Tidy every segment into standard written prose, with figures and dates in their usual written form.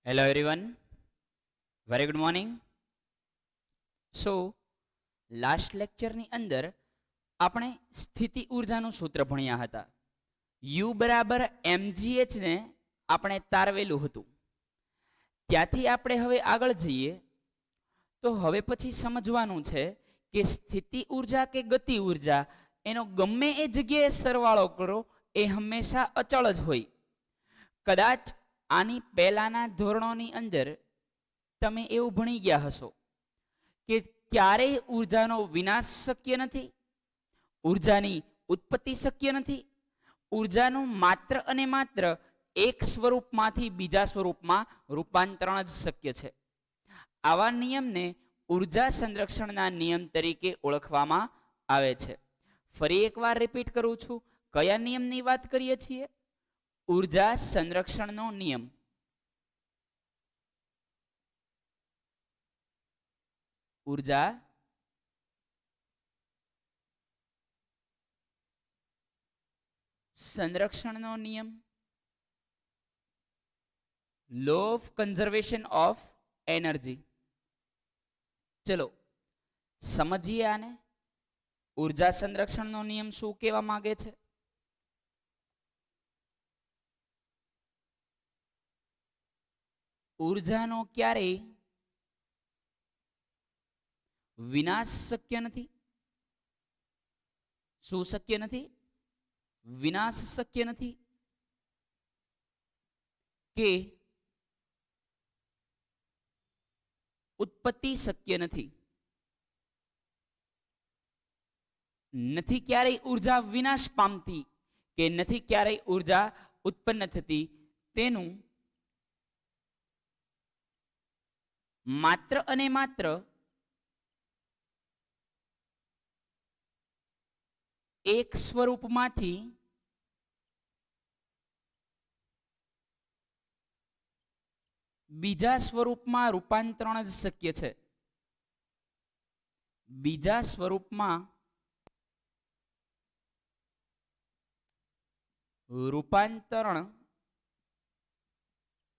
Hello everyone, very good morning. So, last લેક્ચરની અંદર આપણે સ્થિતિ ઉર્જાનું સૂત્ર ભણ્યા હતા. U બરાબર mgh ને આપણે તારવેલું હતું. ત્યાંથી આપણે હવે આગળ જઈએ તો હવે પછી સમજવાનું છે કે સ્થિતિ ઉર્જા કે ગતિ ઉર્જા એનો ગમે એ જગ્યાએ સરવાળો કરો એ હંમેશા અચળ જ હોય. કદાચ આની પહેલાના ધોરણોની અંદર તમે એવું ભણી ગયા હશો કે ક્યારેય ઉર્જાનો વિનાશ શક્ય નથી, ઉર્જાની ઉત્પત્તિ શક્ય નથી, ઉર્જાનું માત્ર અને માત્ર એક સ્વરૂપમાંથી બીજા સ્વરૂપમાં રૂપાંતરણ જ શક્ય છે. આવા નિયમને ઉર્જા સંરક્ષણના નિયમ તરીકે ઓળખવામાં આવે છે. ફરી એકવાર રિપીટ કરું છું, કયા નિયમની વાત કરીએ છીએ? ઉર્જા સંરક્ષણનો નિયમ. ઉર્જા સંરક્ષણનો નિયમ, law of conservation of energy. ચલો સમજીએ આને. ઉર્જા સંરક્ષણનો નિયમ શું કહેવા માંગે છે? ઉર્જાનો ક્યારેય વિનાશ શક્ય નથી. શું શક્ય નથી? વિનાશ શક્ય નથી કે ઉત્પત્તિ શક્ય નથી. નથી ક્યારેય ઉર્જા વિનાશ પામતી કે નથી ક્યારેય ઉર્જા ઉત્પન્ન થતી. તેનું માત્ર અને માત્ર એક સ્વરૂપમાંથી બીજા સ્વરૂપમાં રૂપાંતરણ જ શક્ય છે. બીજા સ્વરૂપમાં રૂપાંતરણ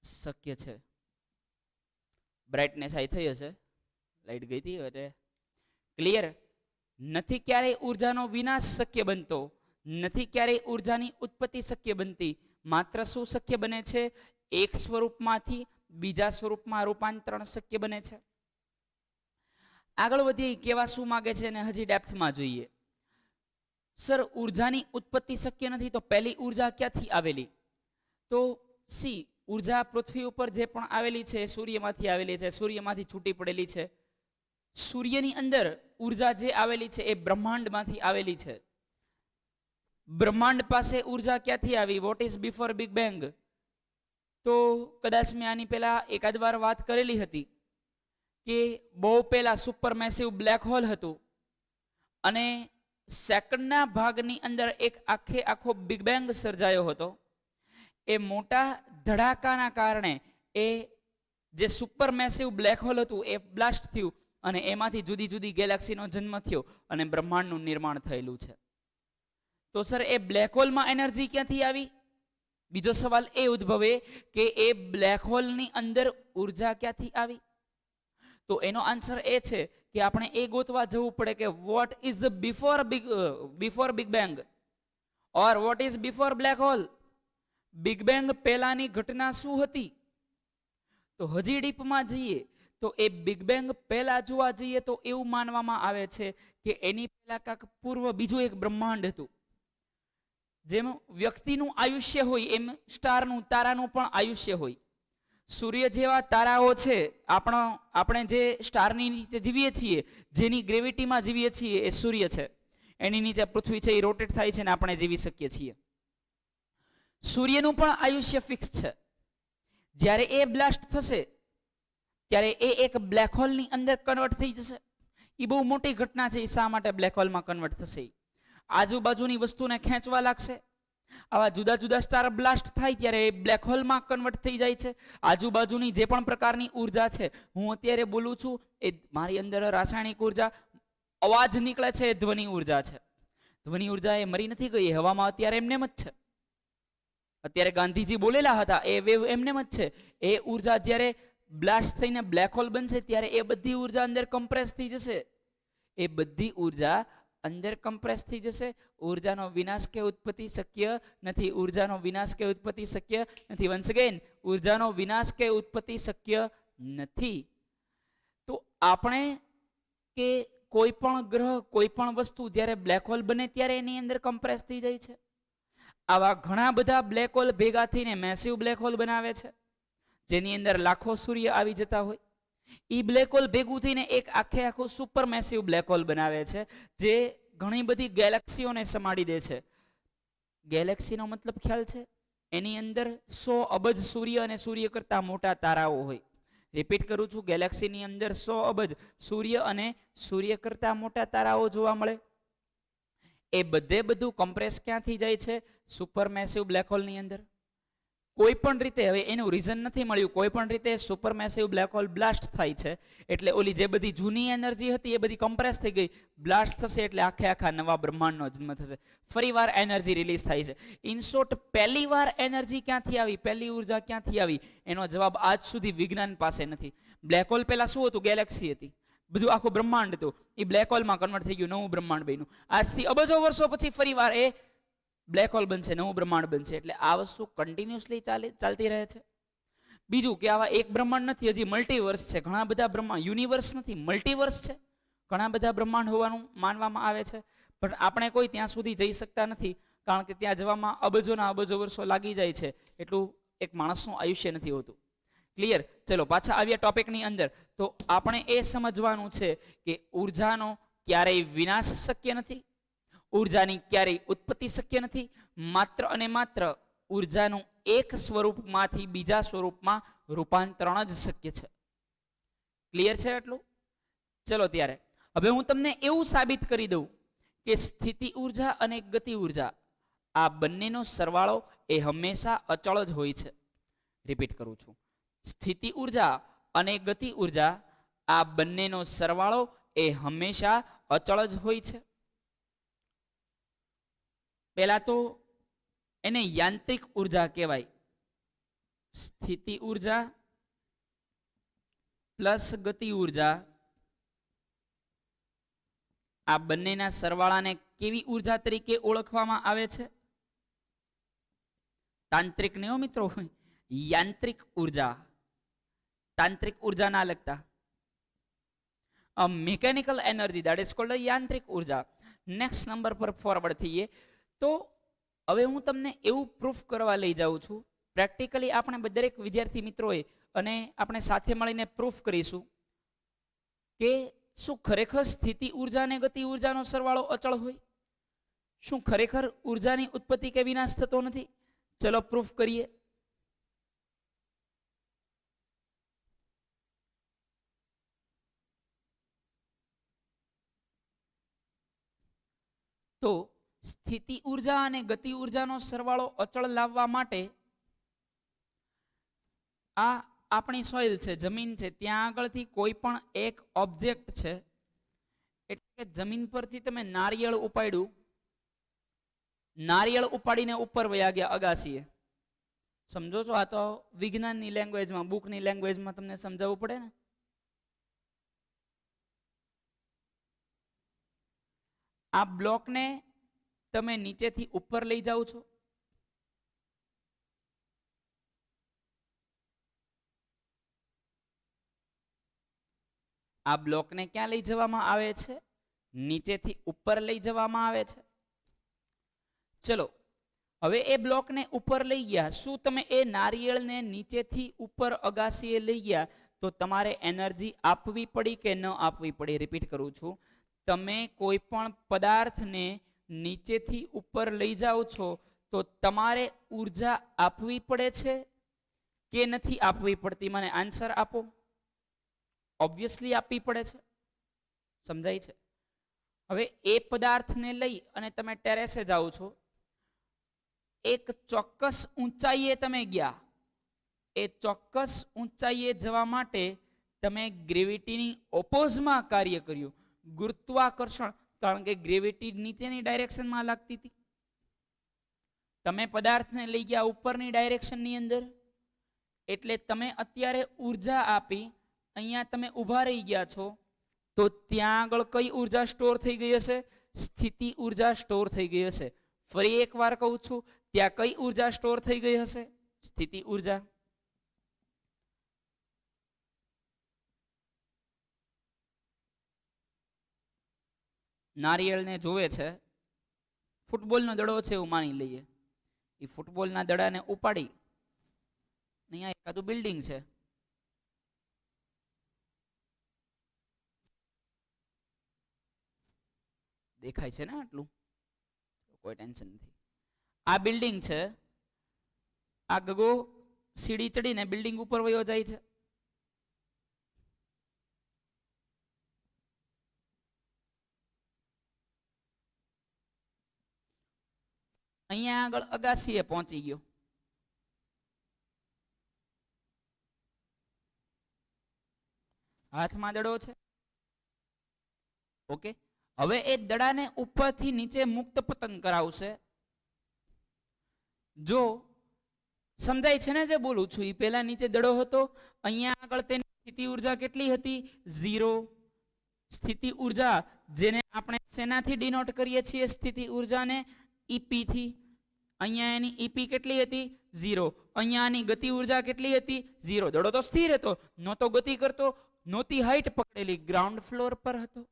શક્ય છે. બ્રાઇટનેસ હાઈ થઈ હશે, લાઈટ ગઈ હતી એટલે ક્લિયર. નથી ક્યારેય ઉર્જાનો વિનાશ શક્ય બનતો, નથી ક્યારેય ઉર્જાની ઉત્પત્તિ શક્ય બનતી. માત્ર શું શક્ય બને છે? એક સ્વરૂપમાંથી બીજા સ્વરૂપમાં રૂપાંતરણ શક્ય બને છે. આગળ વધીએ, કેવા શું માગે છે અને હજી ડેપ્થમાં જોઈએ. સર, ઉર્જાની ઉત્પત્તિ શક્ય નથી તો પહેલી ઉર્જા ક્યાંથી આવેલી? તો સી, ઉર્જા પૃથ્વી ઉપર જે પણ આવેલી છે એ સૂર્યમાંથી આવેલી છે, સૂર્યમાંથી છૂટી પડેલી છે. સૂર્યની અંદર ઉર્જા જે આવેલી છે એ બ્રહ્માંડમાંથી આવેલી છે. બ્રહ્માંડ પાસે ઉર્જા ક્યાંથી આવી? What is before big bang? તો કદાચ મેં આની પહેલા એકાદ વાર વાત કરેલી હતી કે બહુ પહેલા સુપરમેસિવ બ્લેક હોલ હતું અને સેકન્ડના ભાગની અંદર એક આખો બિગ બેંગ સર્જાયો હતો. એ મોટા ધડાકાના કારણે એ જે સુપરમેસિવ બ્લેક હોલ હતું એ બ્લાસ્ટ થયું અને એમાંથી જુદી જુદી ગેલેક્સીનો જન્મ થયો અને બ્રહ્માંડનું નિર્માણ થયેલું છે. તો સર, એ બ્લેક હોલમાં એનર્જી ક્યાંથી આવી? બીજો સવાલ એ ઉદ્ભવે કે એ બ્લેક હોલની અંદર ઉર્જા ક્યાંથી આવી? તો એનો આન્સર એ છે કે આપણે એ ગોતવા જવું પડે કે what is the before big bang or what is before black hole? Big bang પહેલાની ઘટના શું હતી? તો હજી ડીપમાં જઈએ તો એ બિગ બેંગ પહેલા જોવા જઈએ તો એવું માનવામાં આવે છે કે એની પહેલા કાંક પૂર્વ બીજું એક બ્રહ્માંડ હતું. જેમ વ્યક્તિનું આયુષ્ય હોય એમ સ્ટારનું, તારાનું પણ આયુષ્ય હોય. સૂર્ય જેવા તારાઓ છે, આપણે જે સ્ટારની નીચે જીવીએ છીએ, જેની ગ્રેવિટીમાં જીવીએ છીએ એ સૂર્ય છે. એની નીચે પૃથ્વી છે, એ રોટેટ થાય છે ને આપણે જીવી શકીએ છીએ. સૂર્યનું પણ આયુષ્ય ફિક્સ છે. જ્યારે એ બ્લાસ્ટ થશે ત્યારે એ એક બ્લેક હોલની અંદર કન્વર્ટ થઈ જશે. એ બહુ મોટી ઘટના છે. એ શા માટે બ્લેક હોલમાં કન્વર્ટ થશે? આજુબાજુની વસ્તુને ખેંચવા લાગશે. આવા જુદા જુદા સ્ટાર બ્લાસ્ટ થાય ત્યારે એ બ્લેક હોલમાં કન્વર્ટ થઈ જાય છે. આજુબાજુની જે પણ પ્રકારની ઉર્જા છે, હું અત્યારે બોલું છું એ મારી અંદર રાસાયણિક ઉર્જા, અવાજ નીકળે છે એ ધ્વનિ ઉર્જા છે. ધ્વનિ ઉર્જા એ મરી નથી ગઈ, હવામાં અત્યારે એમનેમ જ છે. અત્યારે જે પણ પ્રકારની ઉર્જા છે, હું અત્યારે બોલું છું એ મારી અંદર રાસાયણિક ઉર્જા, અવાજ નીકળે છે એ ધ્વનિ ઉર્જા છે. ધ્વનિ ઉર્જા એ મરી નથી ગઈ, હવામાં અત્યારે એમનેમ જ છે. અત્યારે જે પણ પ્રકારની ઉર્જા છે, હું અત્યારે બોલું છું એ મારી અંદર રાસાયણિક ઉર્જા, અવાજ નીકળે છે એ ધ્વનિ ઉર્જા છે. અત્યારે ગાંધીજી બોલેલા હતા એ વેવ એમનેમ જ છે. એ ઉર્જા જ્યારે બ્લાસ્ટ થઈને બ્લેક હોલ બનશે ત્યારે એ બધી ઉર્જા અંદર કમ્પ્રેસ થઈ જશે. એ બધી ઉર્જા અંદર કમ્પ્રેસ થઈ જશે. ઉર્જાનો વિનાશ કે ઉત્પત્તિ શક્ય નથી. ઉર્જાનો વિનાશ કે ઉત્પત્તિ શક્ય નથી. વન્સ અગેન, ઉર્જાનો વિનાશ કે ઉત્પત્તિ શક્ય નથી. તો આપણે કે કોઈ પણ ગ્રહ, કોઈ પણ વસ્તુ જ્યારે બ્લેક હોલ બને ત્યારે એની અંદર કમ્પ્રેસ થઈ જાય છે. આવા ઘણા બધા બ્લેક હોલ ભેગા થઈને મેસિવ બ્લેક હોલ બનાવે છે, જેની અંદર લાખો સૂર્ય આવી જતા હોય. ઈ બ્લેક હોલ ભેગું થઈને એક આખે આખું સુપર મેસિવ બ્લેક હોલ બનાવે છે, જે ઘણી બધી ગેલેક્સીઓને સમાડી દે છે. ગેલેક્સીનો મતલબ ખ્યાલ છે? એની અંદર 100 અબજ સૂર્ય અને સૂર્ય કરતા મોટા તારાઓ હોય. રિપીટ કરું છું, ગેલેક્સીની અંદર 100 અબજ સૂર્ય અને સૂર્ય કરતા મોટા તારાઓ જોવા મળે. એ બધું કમ્પ્રેસ ક્યાંથી જાય છે? સુપર મેસિવ બ્લેક હોલની અંદર. કોઈ પણ રીતે, હવે એનું રીઝન નથી મળ્યું, કોઈ પણ રીતે super massive black hole blast થાય છે એટલે ઓલી જે બધી જૂની એનર્જી હતી એ બધી કમ્પ્રેસ થઈ ગઈ. બ્લાસ્ટ થશે એટલે આખે આખા નવા બ્રહ્માંડનો જન્મ થશે. ફરીવાર એનર્જી રિલીઝ થાય છે. ઇન શોર્ટ, પહેલી વાર એનર્જી ક્યાંથી આવી, પહેલી ઉર્જા ક્યાંથી આવી, એનો જવાબ આજ સુધી વિજ્ઞાન પાસે નથી. બ્લેક હોલ પહેલા શું હતું? ગેલેક્સી હતી, બધું આખું બ્રહ્માંડ હતું. એ બ્લેક હોલમાં કન્વર્ટ થઈ ગયું, નવું બ્રહ્માંડ બન્યું. આજથી અબજો વર્ષો પછી ફરીવાર એ બ્લેક હોલ બનશે, નવું બ્રહ્માંડ બનશે. એટલે આ વસ્તુ કન્ટિન્યુઅસલી ચાલતી રહે છે. બીજું કે આવા એક બ્રહ્માંડ નથી, હજી મલ્ટીવર્સ છે. ઘણા બધા બ્રહ્માંડ, યુનિવર્સ નથી, મલ્ટીવર્સ છે. ઘણા બધા બ્રહ્માંડ હોવાનું માનવામાં આવે છે, પણ આપણે કોઈ ત્યાં સુધી જઈ શકતા નથી, કારણ કે ત્યાં જવામાં અબજોના અબજો વર્ષો લાગી જાય છે. એટલું એક માણસનું આયુષ્ય નથી હોતું. ક્લિયર? ચલો પાછા આવ્યા ટોપિકની અંદર. તો આપણે એ સમજવાનું છે કે ઉર્જાનો ક્યારેય વિનાશ શક્ય નથી, ઉર્જાની ક્યારેય ઉત્પત્તિ શક્ય નથી. માત્ર અને માત્ર ઉર્જાનું એક સ્વરૂપમાંથી બીજા સ્વરૂપમાં રૂપાંતરણ જ શક્ય છે. ક્લિયર છે એટલું? ચલો ત્યારે હવે હું તમને એવું સાબિત કરી દઉં કે સ્થિતિ ઉર્જા અને ગતિ ઉર્જા આ બંનેનો સરવાળો એ હંમેશા અચળ જ હોય છે. રિપીટ કરું છું, સ્થિતિ ઉર્જા અને ગતિ ઉર્જા આ બંનેનો સરવાળો એ હંમેશા અચળ જ હોય છે. પહેલા તો એને યાંત્રિક ઉર્જા કહેવાય. સ્થિતિ ઉર્જા પ્લસ ગતિ ઉર્જા આ બંનેના સરવાળાને કેવી ઉર્જા તરીકે ઓળખવામાં આવે છે? તાંત્રિક નહીં મિત્રો, યાંત્રિક ઉર્જા. તાંત્રિક ઉર્જા ના લગતા. Mechanical energy, that is called યાંત્રિક ઉર્જા. નેક્સ્ટ નંબર પર ફોરવર્ડ થઈએ તો હવે હું તમને એવું પ્રૂફ કરવા લઈ જાઉં છું. પ્રેક્ટિકલી આપણે દરેક વિદ્યાર્થી મિત્રોએ અને આપણે સાથે મળીને પ્રૂફ કરીશું કે શું ખરેખર સ્થિતિ ઉર્જા અને ગતિ ઉર્જાનો સરવાળો અચળ હોય? શું ખરેખર ઉર્જાની ઉત્પત્તિ કે વિનાશ થતો નથી? ચલો પ્રૂફ કરીએ. તો સ્થિતિ ઉર્જા અને ગતિ ઉર્જાનો સરવાળો અચળ લાવવા માટે આ આપણી સોઇલ છે, જમીન છે, ત્યાં આગળથી કોઈ પણ એક ઓબ્જેક્ટ છે, એટલે જમીન પરથી તમે નારિયેળ ઉપાડ્યું, નારિયેળ ઉપાડીને ઉપર વયા ગયા અગાસીએ. સમજો છો? આ તો વિજ્ઞાનની લેંગ્વેજમાં, બુકની લેંગ્વેજમાં તમને સમજાવવું પડે ને. આ બ્લોકને તમે નીચેથી ઉપર લઈ જાઓ છો, આ બ્લોકને ક્યાં લઈ જવામાં આવે છે? નીચેથી ઉપર લઈ જવામાં આવે છે. ચલો હવે એ બ્લોકને ઉપર લઈ ગયા, શું તમે એ નારિયેળને નીચેથી ઉપર અગાસીએ લઈ ગયા તો તમારે એનર્જી આપવી પડી કે ન આપવી પડી? રિપીટ કરું છું, તમે કોઈ પણ પદાર્થને નીચેથી ઉપર લઈ જાઓ છો તો તમારે ઉર્જા આપવી પડે છે કે નથી આપવી પડતી? મને આન્સર આપો. ઓબ્વિયસલી આપવી પડે છે. સમજાય છે? હવે એ પદાર્થને લઈ અને તમે ટેરેસે જાઓ છો, એક ચોક્કસ ઊંચાઈએ તમે ગયા, એ ચોક્કસ ઊંચાઈએ જવા માટે તમે ગ્રેવિટીની ઓપોઝમાં કાર્ય કર્યું, ગુરુત્વાકર્ષણ, કારણ કે ગ્રેવિટી નીચેની ડાયરેક્શનમાં લાગતી હતી. તમે પદાર્થને લઈ ગયા ઉપરની ડાયરેક્શનની અંદર, એટલે તમે અત્યારે ઉર્જા આપી, અહીંયા તમે ઊભા રહી ગયા છો, તો ત્યાં આગળ કઈ ઉર્જા સ્ટોર થઈ ગઈ હશે? સ્થિતિ ઉર્જા સ્ટોર થઈ ગઈ હશે. ફરી એકવાર કહું છું, ત્યાં કઈ ઉર્જા સ્ટોર થઈ ગઈ હશે? સ્થિતિ ઉર્જા. નારિયેળને જોવે છે, ફૂટબોલનો દડો છે એવું માની લઈએ. એ ફૂટબોલના દડાને ઉપાડી અહીંયા એકાદું બિલ્ડિંગ છે, દેખાય છે ને આટલું, કોઈ ટેન્શન નથી. આ બિલ્ડિંગ છે, આ ગગો સીડી ચડીને બિલ્ડિંગ ઉપર વયો જાય છે. અહીંયા આગળ અગાસીએ પહોંચી ગયો. હાથમાં દડો છે. ઓકે, હવે એ દડાને ઉપરથી નીચે મુક્ત પતન કરાવશે. જો સમજાય છે ને જે બોલું છું? એ પહેલા નીચે દડો હતો, અહીંયા આગળ તેની સ્થિતિ ઉર્જા કેટલી હતી? 0. સ્થિતિ ઉર્જા જેને આપણે શેનાથી ડિનોટ કરીએ છીએ? સ્થિતિ ઉર્જાને ઈપી થી. અહીંયા એની ઈપી કેટલી હતી? 0. અહીંયાની ગતિ ઉર્જા કેટલી હતી? 0. દડો તો સ્થિર હતો, નહોતો ગતિ કરતો, નહોતી હાઈટ પકડેલી, ગ્રાઉન્ડ ફ્લોર પર હતો.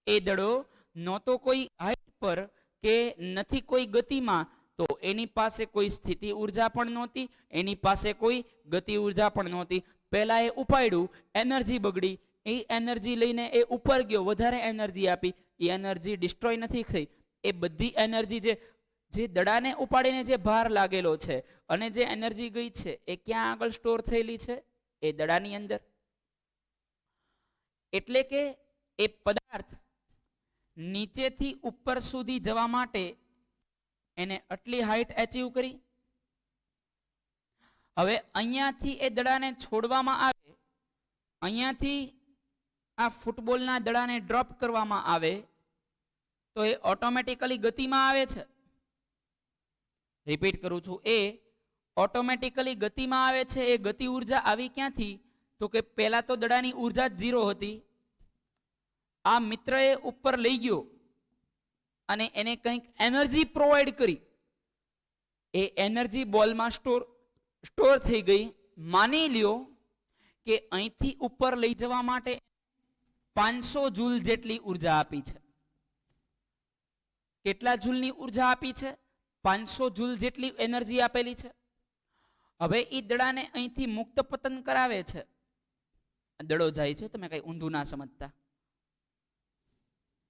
એ દડો નહોતો કોઈ હાઈટ પર કે નથી કોઈ ગતિમાં, તો એની પાસે કોઈ સ્થિતિ ઉર્જા પણ નહોતી, એની પાસે કોઈ ગતિ ઉર્જા પણ નહોતી. પહેલા એ ઉપાડ્યું, એનર્જી બગડી, એ એનર્જી લઈને એ ઉપર ગયો, વધારે એનર્જી આપી, એ એનર્જી ડિસ્ટ્રોય નથી થઈ. એ બધી એનર્જી જે દડાને ઉપાડીને જે ભાર લાગેલો છે અને જે એનર્જી ગઈ છે, એ ક્યાં આગળ સ્ટોર થયેલી છે? એ દડાની અંદર. એટલે કે એ પદાર્થ નીચેથી ઉપર સુધી જવા માટે એને આટલી હાઈટ એચીવ કરી. હવે અહીંયાથી એ દડાને છોડવામાં આવે, અહીંયાથી આ ફૂટબોલના દડાને ડ્રોપ કરવામાં આવે, તો એ ઓટોમેટિકલી ગતિમાં આવે છે. રિપીટ કરું છું, એ ઓટોમેટિકલી ગતિમાં આવે છે. એ ગતિ ઉર્જા આવી ક્યાંથી? તો કે પહેલા તો દડાની ઉર્જા જ 0 હતી. આ મિત્રએ ઉપર લઈ ગયો અને એને કંઈક એનર્જી પ્રોવાઈડ કરી. એ એનર્જી બોલમાં સ્ટોર થઈ ગઈ. માની લ્યો કે અહીંથી ઉપર લઈ જવા માટે 500 જૂલ જેટલી ઉર્જા આપી છે. કેટલા જૂલની ઉર્જા આપી છે? 500 જૂલ જેટલી એનર્જી આપેલી છે. હવે એ દડાને અહીંથી મુક્ત પતન કરાવે છે. દડો જાય છે, તમે કઈ ઊંધું ના સમજતા.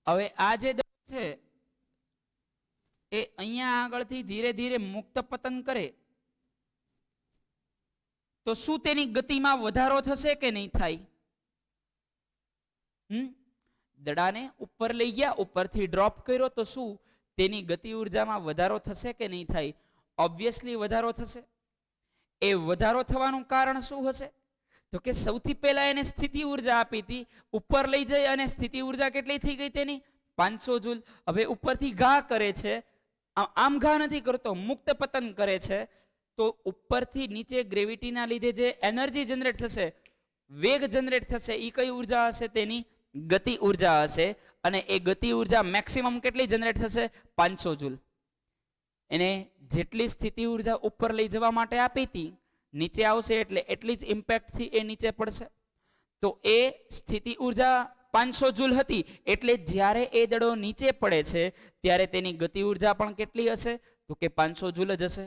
હવે આ જે દડો છે એ અહીંયા આગળથી ધીરે ધીરે મુક્ત પતન કરે, તો શું તેની ગતિમાં વધારો થશે કે નહીં થાય? દડાને ઉપર લઈ ગયા, ઉપરથી ડ્રોપ કર્યો, તો શું તેની ગતિ ઉર્જામાં વધારો થશે કે નહીં થાય? ઓબ્વિયસલી વધારો થશે. એ વધારો થવાનું કારણ શું હશે? તો કે સૌથી પહેલા એને સ્થિતિ ઉર્જા આપી હતી, ઉપર લઈ જઈ અને સ્થિતિ ઉર્જા કેટલી થઈ ગઈ તેની? 500 જૂલ. હવે ઉપરથી ઘા કરે છે, આમ ઘા નથી કરતો, મુક્ત પતન કરે છે, તો ઉપરથી નીચે ગ્રેવિટીના લીધે જે એનર્જી જનરેટ થશે, વેગ જનરેટ થશે, એ કઈ ઉર્જા હશે? તેની ગતિ ઉર્જા હશે. અને એ ગતિ ઉર્જા મેક્સિમમ કેટલી જનરેટ થશે? 500 જૂલ. એને જેટલી સ્થિતિ ઉર્જા ઉપર લઈ જવા માટે આપી હતી, નીચે આવશે એટલે એટલી જ ઇમ્પેક્ટથી એ નીચે પડશે. તો એ સ્થિતિ ઉર્જા 500 જૂલ હતી, એટલે જ્યારે એ દડો નીચે પડે છે ત્યારે તેની ગતિ ઉર્જા પણ કેટલી હશે? તો કે 500 જૂલ જ હશે.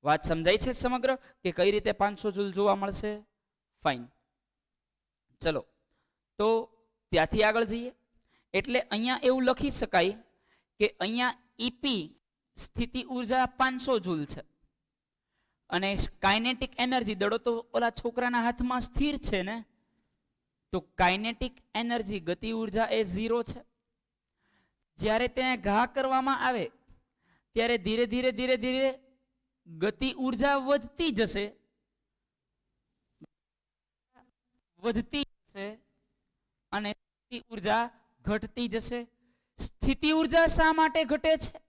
વાત સમજાય છે સમગ્ર કે કઈ રીતે 500 જૂલ જોવા મળશે? ફાઇન. ચલો તો ત્યાંથી આગળ જઈએ. એટલે અહીંયા એવું લખી શકાય કે અહીંયા ઈપી સ્થિતિ ઉર્જા 500 જૂલ છે અને કાઇનેટિક એનર્જી, દડો તો ઓલા છોકરાના હાથમાં સ્થિર છે ને, તો કાઇનેટિક એનર્જી ગતિ ઉર્જા એ 0 છે. જ્યારે તેને ઘા કરવામાં આવે ત્યારે ધીરે ધીરે ધીરે ધીરે ગતિ ઉર્જા વધતી જશે, અને સ્થિતિ ઉર્જા ઘટતી જશે. સ્થિતિ ઉર્જા શા માટે ઘટે છે?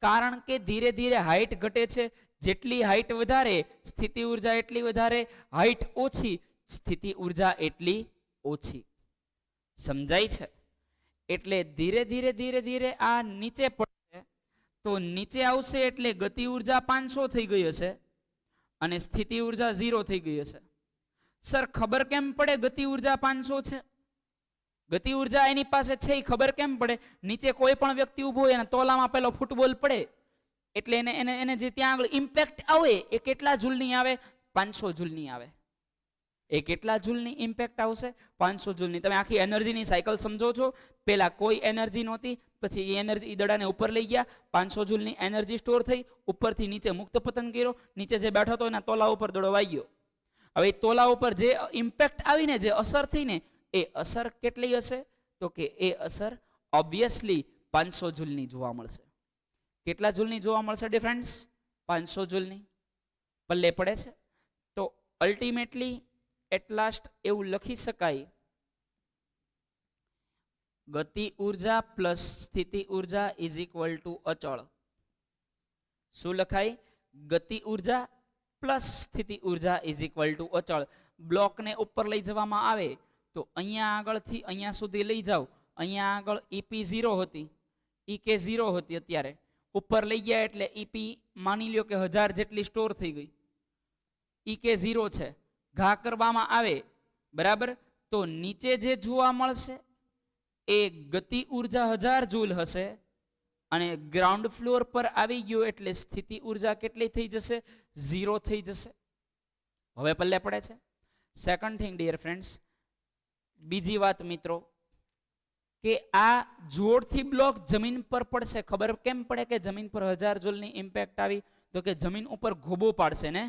કારણ કે ધીરે ધીરે હાઈટ ઘટે છે. જેટલી હાઈટ વધારે સ્થિતિ ઉર્જા એટલી વધારે, હાઈટ ઓછી સ્થિતિ ઉર્જા એટલી ઓછી. સમજાય છે? એટલે ધીરે ધીરે ધીરે ધીરે આ નીચે પડશે તો નીચે આવશે એટલે ગતિ ઉર્જા 500 થઈ ગઈ હશે અને સ્થિતિ ઉર્જા 0 થઈ ગઈ હશે. સર ખબર કેમ પડે ગતિ ઉર્જા 500 છે? ગતિ ઉર્જા એની પાસે છે એ ખબર કેમ પડે? નીચે કોઈ પણ વ્યક્તિ ઊભો હોય અને તોલામાં પેલો ફૂટબોલ પડે એટલે એને જે ત્યાં આગળ ઇમ્પેક્ટ આવે એ કેટલા જૂલની આવે? 500 જૂલની આવે. એ કેટલા જૂલની ઇમ્પેક્ટ આવશે? 500 જૂલની. તમે આખી એનર્જીની સાયકલ સમજો છો? પહેલા કોઈ એનર્જી નહોતી, પછી એ એનર્જી દડાને ઉપર લઈ ગયા, 500 જૂલની એનર્જી સ્ટોર થઈ, ઉપરથી નીચે મુક્ત પતન કર્યો, નીચે જે બેઠો હતો એના તોલા ઉપર દડો વાઈ ગયો. હવે તોલા ઉપર જે ઇમ્પેક્ટ આવીને જે અસર થઈને એ અસર કેટલી હશે? તો કે એ અસર ઓબ્વિયસલી 500 જૂલની જોવા મળશે. કેટલા જૂલની જોવા મળશે ડિફરન્સ? 500 જૂલની. પલ્લે પડે છે? તો અલ્ટિમેટલી એટ લાસ્ટ એવું લખી શકાય, ગતિ ઉર્જા પ્લસ સ્થિતિ ઉર્જા ઇઝ ઇક્વલ ટુ અચળ. શું લખાય? ગતિ ઉર્જા પ્લસ સ્થિતિ ઉર્જા ઇઝ ઇક્વલ ટુ અચળ. બ્લોકને ઉપર લઈ જવામાં આવે તો અહીંયા આગળથી અહીંયા સુધી લઈ જાઓ, અહીંયા આગળ ઈપી 0 હતી, ઈકે 0 હતી, અત્યારે ઉપર લઈ ગયા એટલે ઈપી માની લ્યો કે 1000 જેટલી સ્ટોર થઈ ગઈ, ઈકે 0 છે. ઘા કરવામાં આવે બરાબર, તો નીચે જે જોવા મળશે એ ગતિ ઉર્જા 1000 જૂલ હશે અને ગ્રાઉન્ડ ફ્લોર પર આવી ગયો એટલે સ્થિતિ ઉર્જા કેટલી થઈ જશે? 0 થઈ જશે. હવે પલ્લે પડે છે. સેકન્ડ થિંગ ડિયર ફ્રેન્ડ્સ, બીજી વાત મિત્રો, કે આ જોરથી બ્લોક જમીન પર પડશે. ખબર કેમ પડે કે જમીન પર 1000 જૂલની ઇમ્પેક્ટ આવી? તો કે જમીન ઉપર ઘોબો પાડશે ને,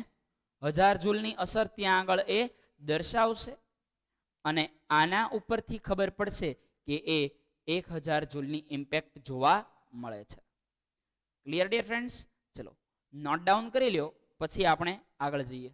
1000 જૂલની અસર ત્યાં આગળ એ દર્શાવશે અને આના ઉપરથી ખબર પડશે કે એ 1000 જૂલની ઇમ્પેક્ટ જોવા મળે છે. Clear dear friends? ચલો નોટ ડાઉન કરી લ્યો, પછી આપણે આગળ જઈએ.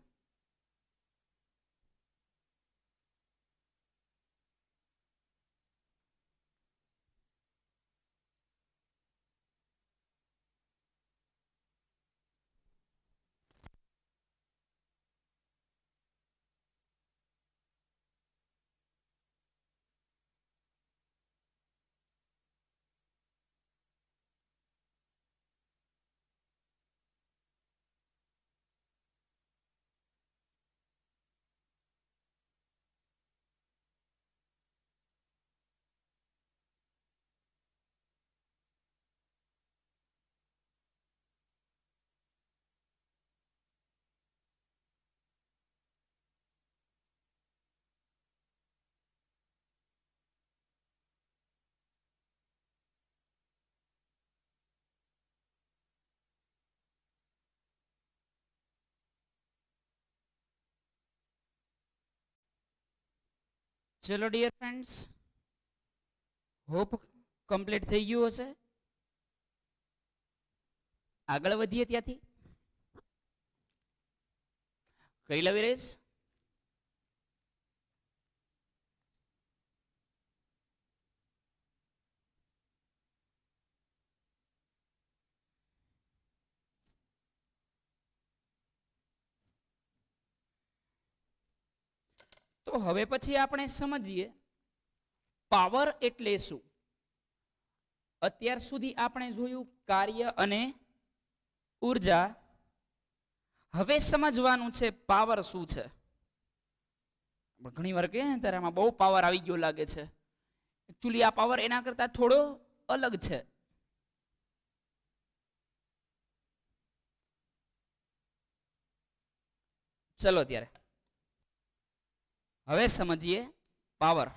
ચલો ડિયર ફ્રેન્ડ્સ, હોપ કમ્પ્લીટ થઈ ગયું હશે. આગળ વધીએ ત્યાંથી. કરી લવી રેસ. તો હવે પછી આપણે સમજીએ પાવર એટલે શું. અત્યાર સુધી આપણે જોયું કાર્ય અને ઉર્જા. હવે સમજવાનું છે પાવર શું છે. ઘણી વાર કહે ત્યારે આમાં બહુ પાવર આવી ગયો લાગે છે. એકચ્યુઅલી આ પાવર એના કરતા થોડો અલગ છે. ચલો ત્યારે હવે સમજીએ પાવર.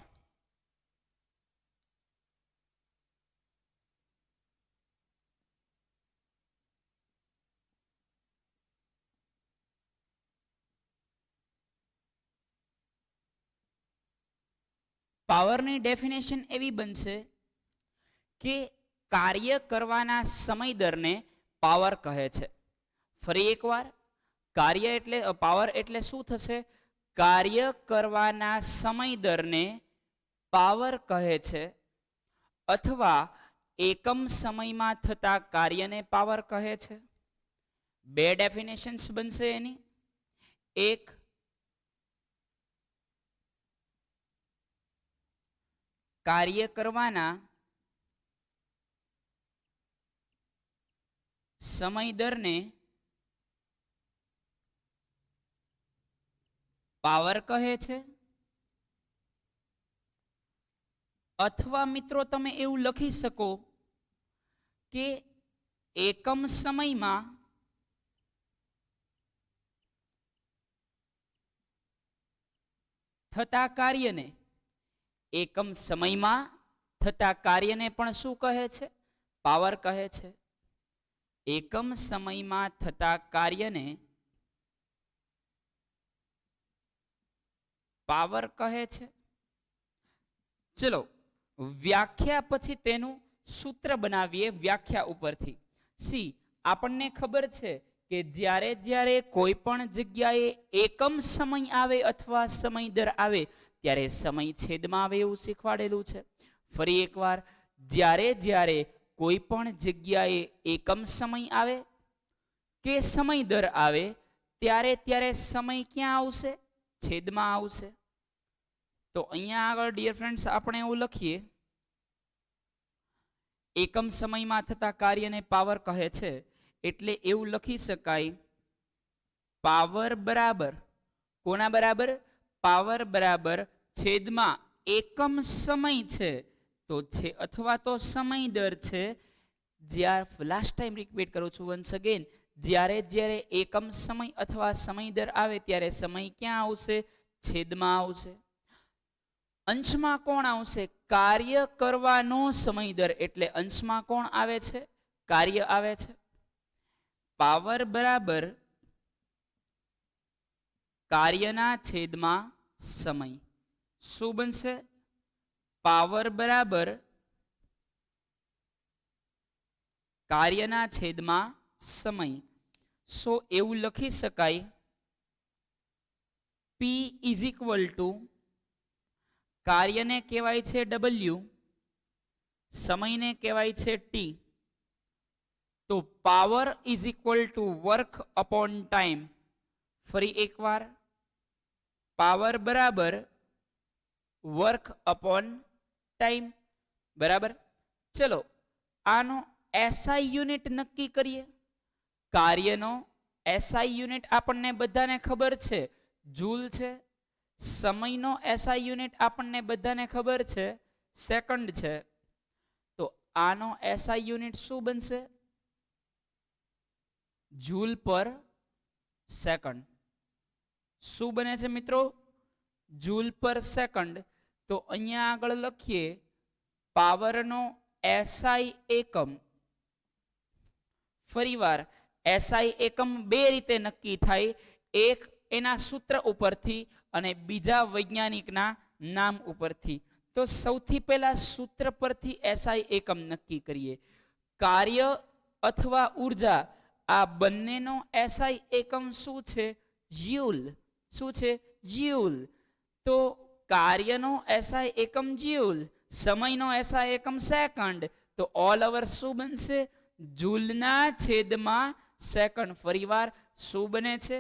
પાવરની ડેફિનેશન એવી બનશે કે કાર્ય કરવાના સમય દરને પાવર કહે છે. ફરી એકવાર, કાર્ય એટલે પાવર એટલે શું થશે? કાર્ય કરવાના સમય દરને પાવર કહે છે, અથવા એકમ સમયમાં થતા કાર્યને પાવર કહે છે. બે ડેફિનેશન્સ બનશે એની. એક, કાર્ય કરવાના સમય દરને પાવર કહે છે. અથવા મિત્રો તમે એવું લખી શકો કે એકમ સમયમાં થતા કાર્યને, એકમ સમયમાં થતા કાર્યને પણ શું કહે છે? પાવર કહે છે. એકમ સમયમાં થતા કાર્યને પાવર કહે છે. ચલો વ્યાખ્યા પછી તેનું સૂત્ર બનાવીએ વ્યાખ્યા ઉપરથી. સી, આપણને ખબર છે કે જ્યારે જ્યારે કોઈ પણ જગ્યાએ એકમ સમય આવે અથવા સમય દર આવે ત્યારે સમય છેદમાં આવે એવું શીખવાડેલું છે. ફરી એકવાર, જ્યારે જ્યારે કોઈ પણ જગ્યાએ એકમ સમય આવે કે સમય દર આવે ત્યારે ત્યારે સમય ક્યાં આવશે? છેદમાં આવશે. તો અહીંયા આગળ ડિયર ફ્રેન્ડ્સ આપણે એવું લખીએ, એકમ સમયમાં થતા કાર્યને પાવર કહે છે. એટલે એવું લખી શકાય, પાવર બરાબર કોના બરાબર? પાવર બરાબર છેદમાં એકમ સમય છે તો છે અથવા તો સમય દર છે. જ્યારે લાસ્ટ ટાઈમ રિપીટ કરું છું વન્સ અગેન, જ્યારે જ્યારે એકમ સમય અથવા સમય દર આવે ત્યારે સમય ક્યાં આવશે? છેદમાં આવશે. અંશમાં કોણ આવશે? કાર્ય કરવાનો સમય દર, એટલે અંશમાં કોણ આવે છે? કાર્ય આવે છે. પાવર બરાબર કાર્યના છેદમાં સમય. શું બનશે? પાવર બરાબર કાર્યના છેદમાં સમય. સો એવું લખી શકાય, P ઇઝ ઇક્વલ ટુ, કાર્યને કહેવાય છે W, સમયને કહેવાય છે T. તો power is equal to work upon time. ફરી એકવાર, પાવર બરાબર વર્ક અપોન ટાઈમ. બરાબર. ચલો આનો એસઆઈ યુનિટ નક્કી કરીએ. કાર્યનો એસઆઈ યુનિટ આપણને બધાને ખબર છે, જૂલ છે. સમયનો એસઆઈ યુનિટ આપણને બધાને ખબર છે, સેકન્ડ છે. તો આનો એસઆઈ યુનિટ શું બનશે? જૂલ પર સેકન્ડ. શું બને છે મિત્રો? જૂલ પર સેકન્ડ. તો અહીંયા આગળ લખીએ, પાવરનો એસઆઈ એકમ. ફરીવાર, એસઆઈ એકમ બે રીતે નક્કી થાય, એક એના સૂત્ર ઉપરથી અને બીજા વૈજ્ઞાનિકના નામ ઉપરથી. તો સૌથી પહેલા સૂત્ર પરથી એસઆઈ એકમ નક્કી કરીએ. કાર્ય અથવા ઉર્જા, આ બંનેનો એસઆઈ એકમ શું છે? જ્યુલ. શું છે? જ્યુલ. તો કાર્યનો એસઆઈ એકમ જ્યુલ, સમયનો એસઆઈ એકમ સેકન્ડ. તો ઓલ ઓવર શું બનશે? જૂલના છેદમાં સેકન્ડ. ફરીવાર શું બને છે?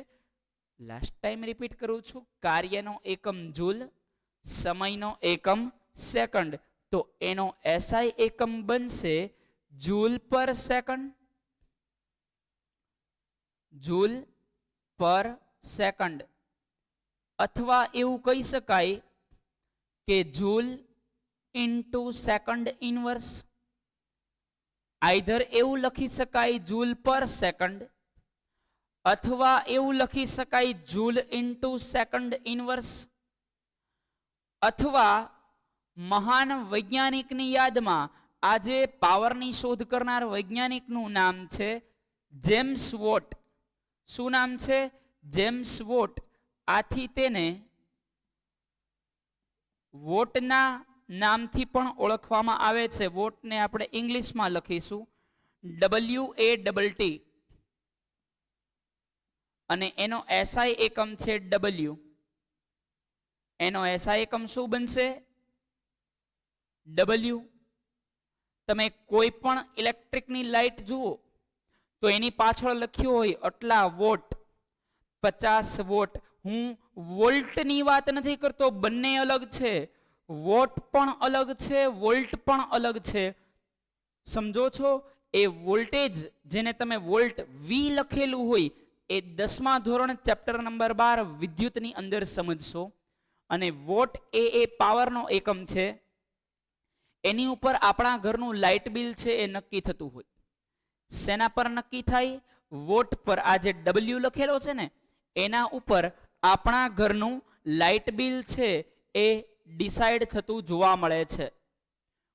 લાસ્ટ ટાઈમ રિપીટ કરું છું, કાર્યનો એકમ જૂલ, સમયનો એકમ સેકન્ડ. તો એનો એસઆઈ એકમ બનશે જૂલ પર સેકન્ડ. જૂલ પર સેકન્ડ. અથવા એવું કહી શકાય કે joule into second inverse. Either એવું લખી શકાય જૂલ પર સેકન્ડ, અથવા એવું લખી શકાય જૂલ ઇન્ટુ સેકન્ડ ઇનવર્સ. અથવા મહાન વૈજ્ઞાનિકની યાદમાં આજે પાવરની શોધ કરનાર વૈજ્ઞાનિકનું નામ છે જેમ્સ વોટ. શું નામ છે? James Watt. આથી તેને વોટના નામથી પણ ઓળખવામાં આવે છે. વોટને આપણે ઇંગ્લિશમાં લખીશું WATT, અને એનો એસઆઈ એકમ છે W. એનો એસઆઈ એકમ શું બનશે? W. તમે કોઈ પણ ઇલેક્ટ્રિકની લાઇટ જુઓ તો એની પાછળ લખ્યું હોય આટલા વોટ, 50 વોટ. હું વોલ્ટની વાત નથી કરતો, બંને અલગ છે. વોટ પણ અલગ છે, વોલ્ટ પણ અલગ છે. સમજો છો? એ વોલ્ટેજ જેને તમે વોલ્ટ વી લખેલું હોય એ 10મા ધોરણ ચેપ્ટર નંબર 12 વિદ્યુતની અંદર સમજશો. અને વોટ એ પાવરનો એકમ છે. એની ઉપર આપણા ઘરનું લાઇટ બિલ છે એ નક્કી થતું હોય. શેના પર નક્કી થાય? વોટ પર. આ જે ડબલ્યુ લખેલો છે ને એના ઉપર આપણા ઘરનું લાઇટ બિલ છે એ ડિસાઇડ થતું જોવા મળે છે.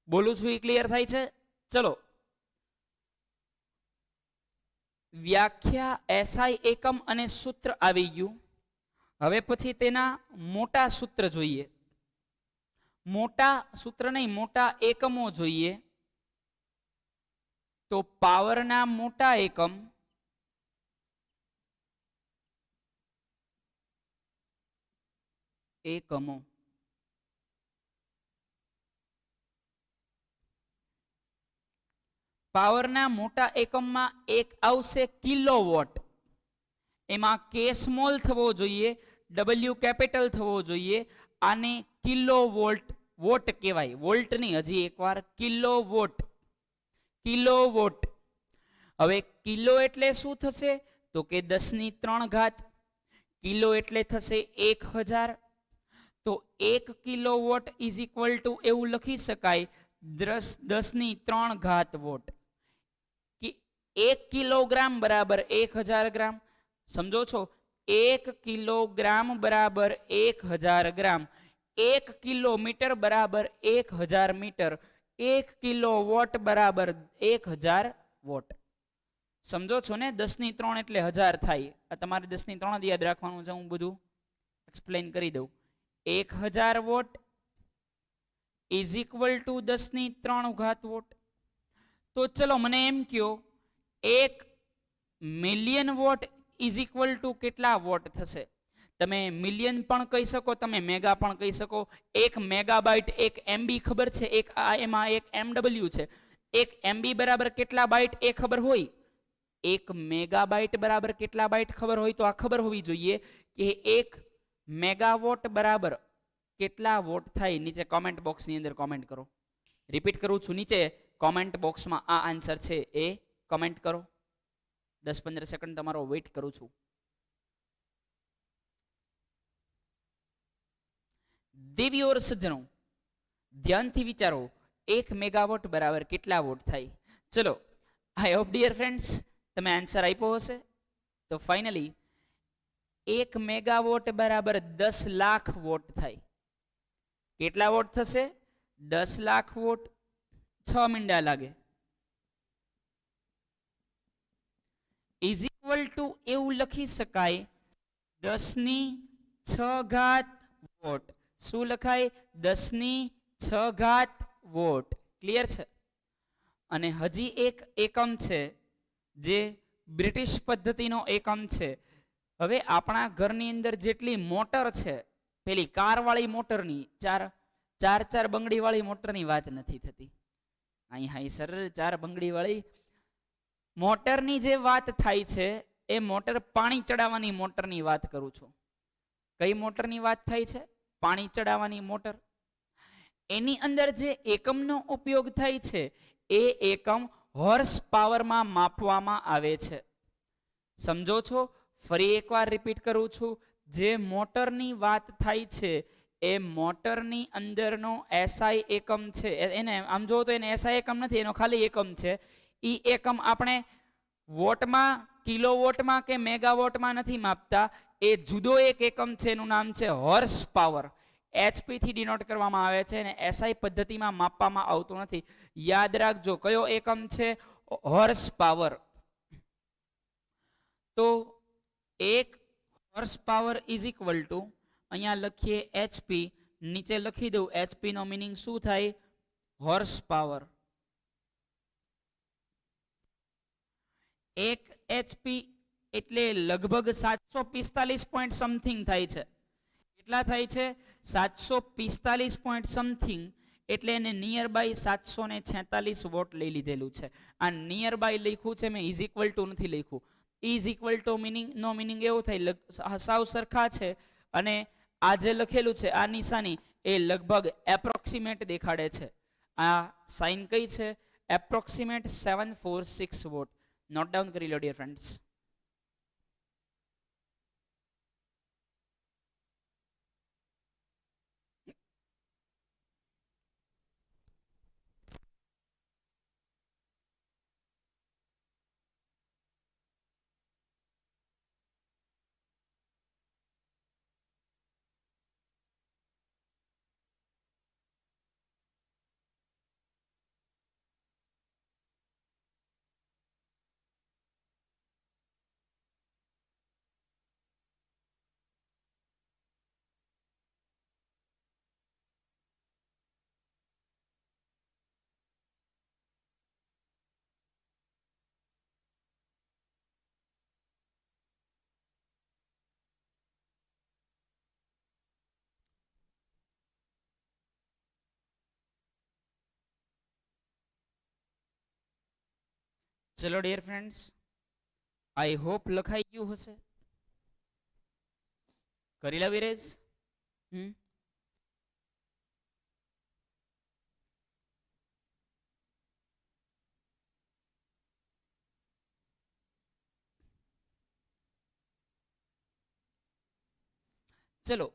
બોલું છું એ ક્લિયર થાય છે? ચલો, વ્યાખ્યા, એસઆઈ એકમ અને સૂત્ર આવી ગયું. હવે પછી તેના મોટા સૂત્ર જોઈએ. મોટા સૂત્ર નહીં, મોટા એકમો જોઈએ. તો પાવરના મોટા એકમ એકમો. પાવરના મોટા એકમમાં એક આવશે કિલોવોટ. એમાં કે સ્મોલ થવો જોઈએ, ડબલ્યુ કેપિટલ થવો જોઈએ. આને કિલોવોલ્ટ વોટ કહેવાય. વોલ્ટ નહીં, હજી એકવાર કિલોવોટ. કિલોવોટ. હવે કિલો એટલે શું થશે? તો કે 10³ ઘાત. કિલો એટલે થશે 1000. તો 1 કિલોવોટ ઇઝ ઇક્વલ ટુ એવું લખી શકાય 10³ ઘાત વોટ. 1 કિલોગ્રામ બરાબર 1000 ગ્રામ. સમજો છો? 1 કિલોગ્રામ બરાબર 1000 ગ્રામ. 1 કિલોમીટર બરાબર 1000 મીટર. 1 કિલોવોટ બરાબર 1000 વોટ. સમજો છો ને? 10³ એટલે 1000 થાય. આ તમારે 10³ યાદ રાખવાનું છે. હું બધું એક્સપ્લેન કરી દઉં. 1000 વોટ ઇઝ ઇક્વલ ટુ 10³ ઘાત વોટ. તો ચલો મને એમ કહો, 1 million what is equal two કેટલા વોટ થશે? તમે મિલિયન પણ કહી શકો, તમે મેગા પણ કહી શકો. 1 મેગાબાઇટ 1 MB ખબર છે? એમાં 1 MW છે. 1 MB બરાબર કેટલા બાઇટ એ ખબર હોય? 1 મેગાબાઇટ બરાબર કેટલા બાઇટ ખબર હોય? તો આ ખબર હોવી જોઈએ કે 1 મેગાવોટ બરાબર કેટલા વોટ થાય. નીચે કોમેન્ટ બોક્સની અંદર કોમેન્ટ કરો. રિપીટ કરું છું, નીચે કોમેન્ટ બોક્સમાં આ આન્સર છે એ કમેન્ટ કરો. 10-15 સેકન્ડ તમારો વેઇટ કરું છું. દેવીઓ और સજ્જનો, ધ્યાનથી વિચારો, 1 મેગાવોટ બરાબર કેટલા વોટ થાય? ચલો, આઈ હોપ ડિયર ફ્રેન્ડ્સ તમે આન્સર આપ્યો હશે. તો ફાઇનલી 1 મેગાવોટ બરાબર 10 લાખ વોટ થાય. કેટલા વોટ થશે? 10 લાખ વોટ. 6 મીંડા લાગે. ઇઝ ઇક્વલ ટુ એવું લખી શકાય 10⁶ ઘાત વોટ. શું લખાય? 10⁶ ઘાત વોટ. ક્લિયર છે? અને હજી એક એકમ છે જે બ્રિટિશ પદ્ધતિનો એકમ છે. હવે આપણા ઘરની અંદર જેટલી મોટર છે, પેલી કારવાળી મોટરની, ચાર બંગડી વાળી મોટરની વાત નથી થતી. અહીં હાઈ સર, 4 બંગડી વાળી મોટરની જે વાત થાય છે એ મોટર પાણી ચડાવવાની મોટરની વાત કરું છું. કઈ મોટરની વાત થાય છે? પાણી ચડાવવાની મોટર. એની અંદર જે એકમનો ઉપયોગ થાય છે એ એકમ હોર્સ પાવરમાં માપવામાં આવે છે. સમજો છો? ફરી એકવાર રિપીટ કરું છું. જે મોટરની વાત થાય છે એ મોટરની અંદરનો એસઆઈ એકમ છે. એને આમ જો તો એને એસઆઈ એકમ નથી, એનો ખાલી એકમ છે. ઈ એકમ આપણે વોટમાં, કિલોવોટમાં કે મેગાવોટમાં નથી માપતા. એ જુદો એક એકમ છે, એનું નામ છે હોર્સ પાવર. HP થી ડિનોટ કરવામાં આવે છે અને એસઆઈ પદ્ધતિમાં માપવામાં આવતું નથી. યાદ રાખજો કયો એકમ છે? Horse power. તો 1 horse power is equal two, અહીંયા લખીએ HP, નીચે લખી દઉં HP નો મીનિંગ શું થાય? Horse power. 1 HP એટલે લગભગ 745 પોઈન્ટ સમથિંગ થાય છે. કેટલા થાય છે? 745 પોઈન્ટ સમથિંગ. એટલે એને નિયર બાય 746 વોટ લઈ લીધેલું છે. આ નિયર બાય લખ્યું છે મેં, ઇઝ ઇક્વલ ટુ નથી લખ્યું. ઇઝ ઇક્વલ ટુ નો મિનિંગ એવો થાય સાવ સરખા છે, અને આ જે લખેલું છે આ નિશાની એ લગભગ એપ્રોક્સિમેટ દેખાડે છે. આ સાઇન કઈ છે? Approximate 746 vote. નોટ ડાઉન કરી લો ડિયર ફ્રેન્ડ્સ. ચલો ડિયર ફ્રેન્ડ્સ, આઈ હોપ લખાઈ ગયું હશે. કરી લા વિરેજ? ચલો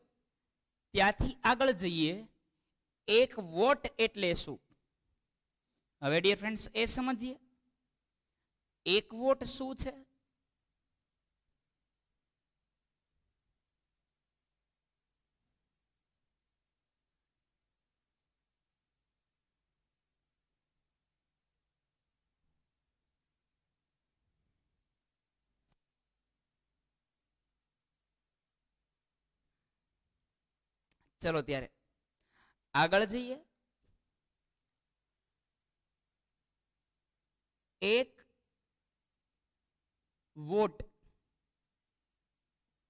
ત્યાંથી આગળ જઈએ. 1 વોટ એટલે શું? હવે ડિયર ફ્રેન્ડ્સ એ સમજીએ. 1 વોટ શું છે? ચલો ત્યારે આગળ જઈએ. 1 વોટ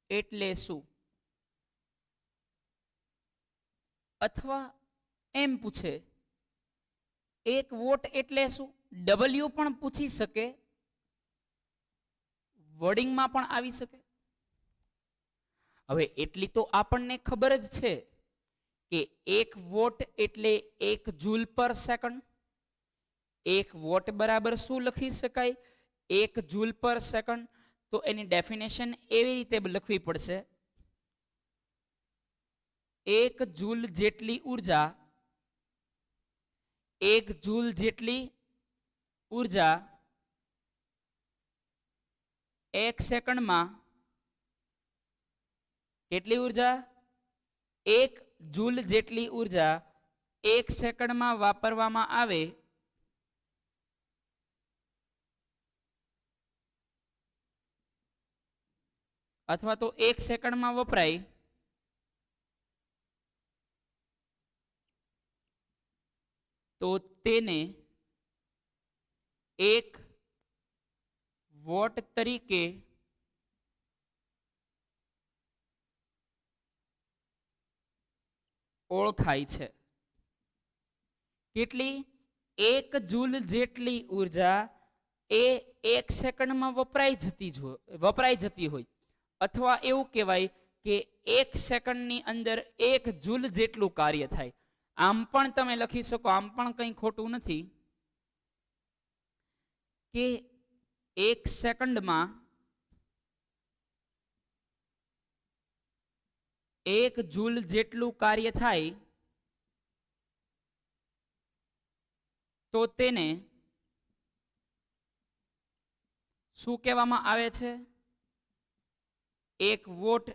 એટલે શું? અથવા એમ પૂછે 1 વોટ એટલે શું? ડબલ્યુ પણ પૂછી શકે, વર્ડિંગમાં પણ આવી શકે. હવે એટલી તો આપણને ખબર જ છે કે 1 વોટ એટલે 1 જૂલ પર સેકન્ડ. 1 વોટ બરાબર શું લખી શકાય? 1 જૂલ પર સેકન્ડ. તો એની ડેફિનેશન એવી રીતે લખવી પડશે: 1 જૂલ જેટલી ઉર્જા, 1 જૂલ જેટલી ઉર્જા 1 સેકન્ડમાં કેટલી ઉર્જા? 1 જૂલ જેટલી ઉર્જા 1 સેકન્ડમાં વાપરવામાં આવે અથવા તો 1 સેકન્ડમાં વપરાય તો તેને 1 વોટ તરીકે ઓળખાય છે. કેટલી? 1 જૂલ જેટલી ઉર્જા એ 1 સેકન્ડમાં વપરાઈ જતી હોય, અથવા એવું કહેવાય કે 1 સેકન્ડની અંદર 1 જૂલ જેટલું કાર્ય થાય. આમ પણ તમે લખી શકો, આમ પણ કંઈ ખોટું નથી કે 1 સેકન્ડમાં 1 જૂલ જેટલું કાર્ય થાય તો તેને શું કહેવામાં આવે છે? 1 વોટ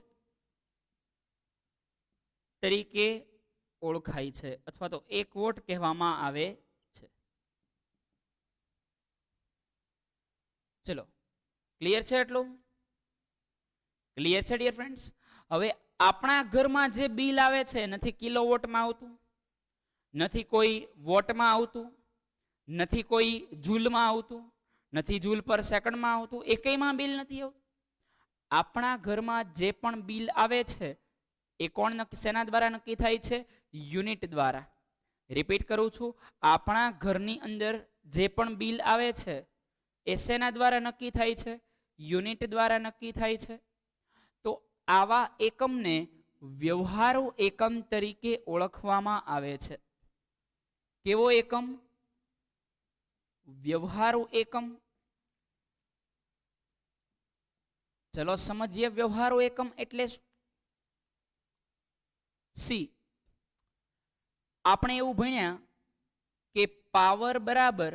તરીકે ઓળખાય છે, અથવા તો 1 વોટ કહેવામાં આવે છે. ચલો ક્લિયર છે? એટલું ક્લિયર છે ડિયર ફ્રેન્ડ્સ? હવે આપણા ઘરમાં જે બિલ આવે છે નથી કિલોવોટમાં આવતું, નથી કોઈ વોટમાં આવતું, નથી કોઈ જૂલમાં આવતું, નથી જૂલ પર સેકન્ડમાં આવતું, એકેયમાં બિલ નથી આવતું. આપણા ઘરમાં જે પણ બિલ આવે છે એ કોણ શેના દ્વારા નક્કી થાય છે? યુનિટ દ્વારા. રિપીટ કરું છું, આપણા ઘરની અંદર જે પણ બિલ આવે છે એ શેના દ્વારા નક્કી થાય છે? યુનિટ દ્વારા નક્કી થાય છે. તો આવા એકમને વ્યવહારુ એકમ તરીકે ઓળખવામાં આવે છે. કેવો એકમ? વ્યવહારુ એકમ. ચલો સમજીએ વ્યવહારુ એકમ એટલે શું. સી, આપણે એવું ભણ્યા કે પાવર બરાબર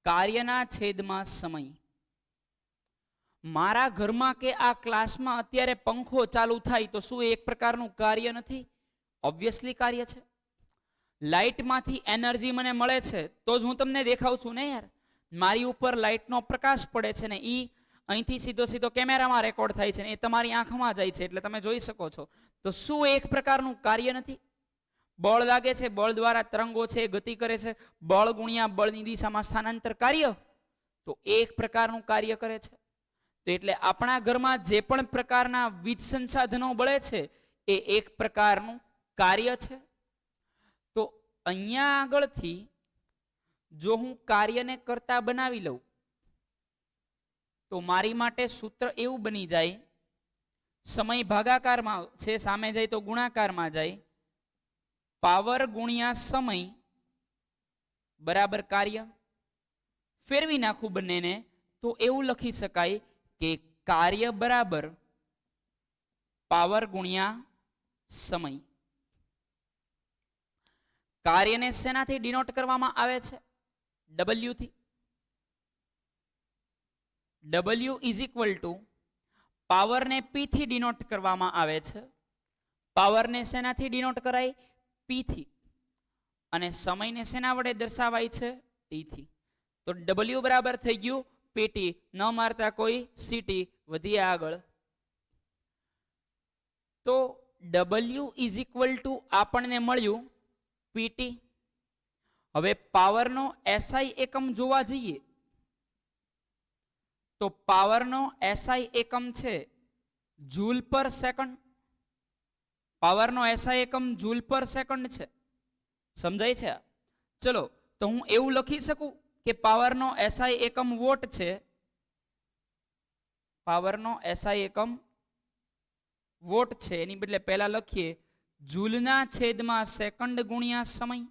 કાર્યના છેદમાં સમય. મારા ઘરમાં કે આ ક્લાસમાં અત્યારે પંખો ચાલુ થાય તો શું એક પ્રકારનું કાર્ય નથી? ઓબ્વિયસલી કાર્ય છે. લાઇટમાંથી એનર્જી મને મળે છે તો જ હું તમને દેખાઉં છું ને યાર. મારી ઉપર લાઇટનો પ્રકાશ પડે છે ને એ અહીંથી સીધો સીધો કેમેરામાં રેકોર્ડ થાય છે ને એ તમારી આંખમાં જાય છે એટલે તમે જોઈ શકો છો. તો શું એક પ્રકારનું કાર્ય નથી? બળ લાગે છે, બળ દ્વારા તરંગો છે ગતિ કરે છે, બળ ગુણ્યા બળની દિશામાં સ્થાનાંતર કાર્ય, તો એક પ્રકારનું કાર્ય કરે છે. તો એટલે આપણા ઘરમાં જે પણ પ્રકારના વીજ સંસાધનો બળે છે એ એક પ્રકારનું કાર્ય છે. તો અહીંયા આગળથી જો હું કાર્યને કરતા બનાવી લઉં તો મારી માટે સૂત્ર એવું બની જાય, સમય ભાગાકારમાં છે, સામે જાય તો ગુણાકારમાં જાય, પાવર ગુણ્યા સમય બરાબર કાર્ય. ફેરવી નાખું બંનેને તો એવું લખી શકાય કે કાર્ય બરાબર પાવર ગુણ્યા સમય. કાર્યને શેનાથી ડિનોટ કરવામાં આવે છે? W થી. W ઇઝ ઇક્વલ ટુ પાવરને P થી ડિનોટ કરવામાં આવે છે. પાવરને શેનાથી ડિનોટ કરાય? P થી. અને સમયને શેના વડે દર્શાવાય છે? T થી. તો W બરાબર થઈ ગયું PT, ન મારતા કોઈ CT. વધીએ આગળ. તો W ઇઝ ઇક્વલ ટુ આપણને મળ્યું PT. હવે પાવરનો SI એકમ જોવા જઈએ તો પાવરનો SI એકમ છે જૂલ પર સેકન્ડ. પાવરનો SI એકમ જૂલ પર સેકન્ડ છે. સમજાય છે? ચલો તો હું એવું લખી શકું કે પાવરનો SI એકમ વોટ છે. પાવરનો SI એકમ વોટ છે, એની બદલે પહેલા લખીએ જૂલના છેદમાં સેકન્ડ ગુણ્યા સમય.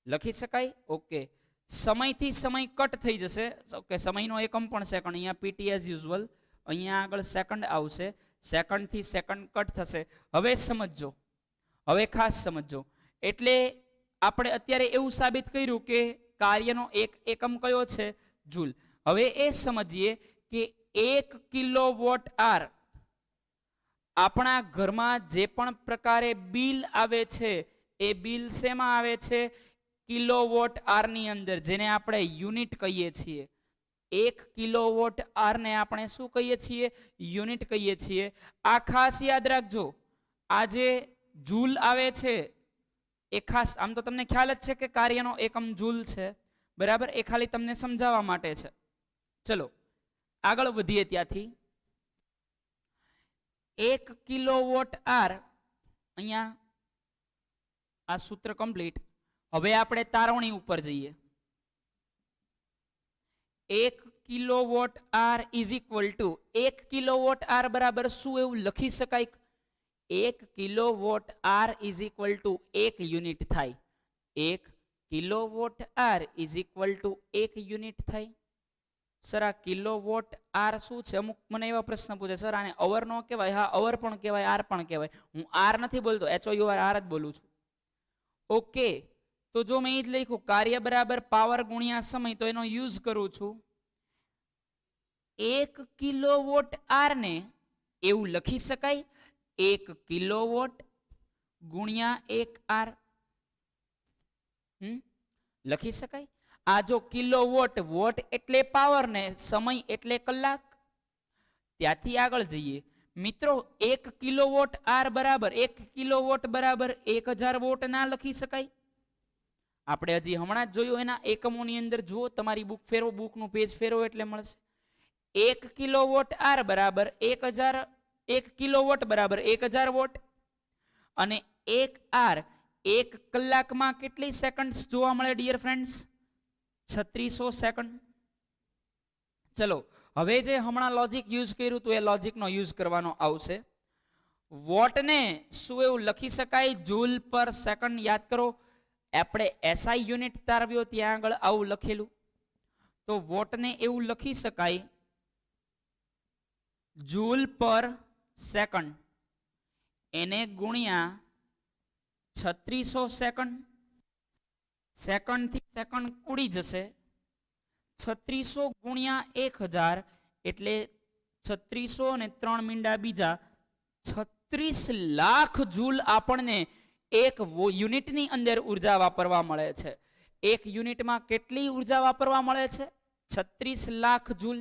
લખી શકાય? ઓકે. સમયથી સમય કટ થઈ જશે. ઓકે, સમયનો એકમ પણ સેકન્ડ. અહીંયા PT એઝ યુઝ્યુઅલ. અહીંયા આગળ સેકન્ડ આવશે. સેકન્ડથી સેકન્ડ કટ થશે. હવે સમજો, હવે ખાસ સમજો. એટલે આપણે અત્યારે એવું સાબિત કર્યું કે કાર્યનો એક એકમ કયો છે? જૂલ. હવે એ સમજીએ કે 1 કિલોવોટ આર આપણા ઘરમાં જે પણ પ્રકારે બિલ આવે છે એ બિલ શેમાં આવે છે? કિલોવોટ આર ની અંદર, જેને આપણે યુનિટ કહીએ છીએ. 1 કિલોવોટ આર ને આપણે શું કહીએ છીએ? યુનિટ કહીએ છીએ. આ ખાસ યાદ રાખજો. આ જે જૂલ આવે છે એ ખાસ, આમ તો તમને ખ્યાલ જ છે કે કાર્યનો એકમ જૂલ છે, બરાબર? એ ખાલી તમને સમજાવવા માટે છે. ચલો આગળ વધીએ. ત્યાંથી 1 કિલોવોટ આર, અહીંયા આ સૂત્ર કમ્પ્લીટ. હવે આપણે તારવણી ઉપર જઈએ. 1 kilowatt hour is equal to 1 kilowatt hour બરાબર શું એવું લખી શકાય? 1 kilowatt hour is equal to 1 unit થાય. 1 kilowatt hour is equal to 1 unit થાય. સર આ કિલોવોટ આર શું છે? અમુક મને એવા પ્રશ્ન પૂછે, સર આને અવર નો કહેવાય? હા, અવર પણ કહેવાય, આર પણ કહેવાય. હું આર નથી બોલતો, HOUR આર જ બોલું છું. ઓકે, તો જો મેં એ જ લખ્યું કાર્ય બરાબર પાવર ગુણ્યા સમય, તો એનો યુઝ કરું છું. 1 કિલોવોટ આર ને એવું લખી શકાય 1 કિલોવોટ ગુણ્યા 1 આર. લખી શકાય. આ જો કિલોવોટ, વોટ એટલે પાવર ને સમય એટલે કલાક. ત્યાંથી આગળ જઈએ મિત્રો. 1 કિલોવોટ આર બરાબર 1 કિલોવોટ બરાબર 1000 વોટ ના લખી શકાય? આપણે હજી હમણાં જ જોયું એના એકમોની અંદર. જુઓ, તમારી બુક ફેરવો, બુકનું પેજ ફેરવો એટલે મળશે. 1 કિલોવોટ આર બરાબર 1000, 1 કિલોવોટ બરાબર 1000 વોટ. અને 1 આર 1 કલાકમાં કેટલી સેકન્ડ્સ જોવા મળે ડિયર ફ્રેન્ડ્સ? 3600 સેકન્ડ. ચલો હવે જે હમણાં લોજિક યુઝ કર્યું તો એ લોજિકનો યુઝ કરવાનો આવશે. વોટને શું એવું લખી શકાય જૂલ પર સેકન્ડ? યાદ કરો આપણે એસઆઈ યુનિટ તારવ્યો ત્યાં આગળ આવું લખેલું. તો વોટને એવું લખી શકાય જૂલ પર સેકન્ડ એને ગુણ્યા 3600 સેકન્ડ. સેકન્ડ થી સેકન્ડ ઉડી જશે. 3600 ગુણ્યા 1000 એટલે 3600 અને 3 મીંડા બીજા 36 લાખ જૂલ આપણને એક યુનિટની અંદર ઉર્જા વાપરવા મળે છે. એક યુનિટમાં કેટલી ઉર્જા વાપરવા મળે છે? 36 લાખ જૂલ.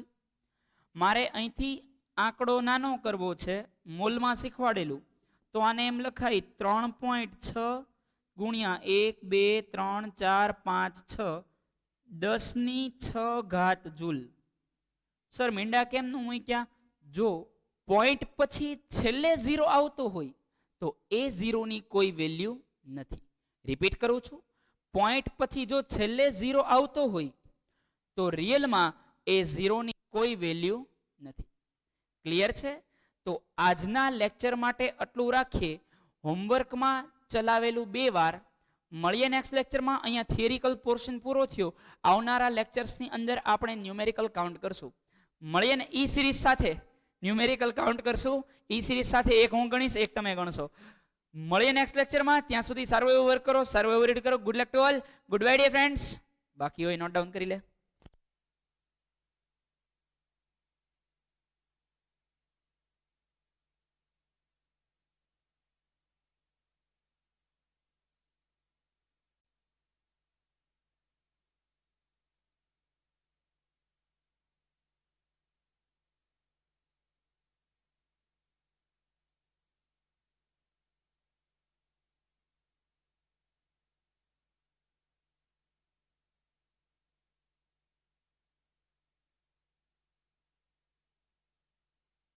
મારે અહીંથી આંકડો નાનો કરવો છે, મોલમાં શીખવાડેલું, તો આને એમ લખાય 3.6 ગુણ્યા 1 2 3 4 5 6 10 ઘાત જૂલ. સર મીંડા કેમનું મૂક્યા? જો પોઈન્ટ પછી છેલ્લે 0 આવતો હોય તો એ 0 ની કોઈ વેલ્યુ નથી. રિપીટ કરું છું, પોઈન્ટ પછી જો છેલ્લે 0 આવતો હોય તો રિયલમાં એ 0 ની કોઈ વેલ્યુ નથી. ક્લિયર છે? તો આજના લેક્ચર માટે આટલું રાખીએ. હોમવર્કમાં ચલાવેલું 2 વાર. મળીએ નેક્સ્ટ લેક્ચરમાં. અહીંયા થિયરિકલ પોર્શન પૂરો થયો. આવનારા લેક્ચર્સની અંદર આપણે ન્યુમેરિકલ કાઉન્ટ કરશું. મળીએ ને ઈ સિરીઝ સાથે ન્યુમેરિકલ કાઉન્ટ કરશું. ઈ સિરીઝ સાથે એક હું ગણીશ, એક તમે ગણશો. મળીએ નેક્સ્ટ લેક્ચરમાં. ત્યાં સુધી સારું એવું વર્ક કરો, સારું એવું રીડ કરો. Good luck to all. Good bye dear friends. બાકી હોય નોટ ડાઉન કરી લે.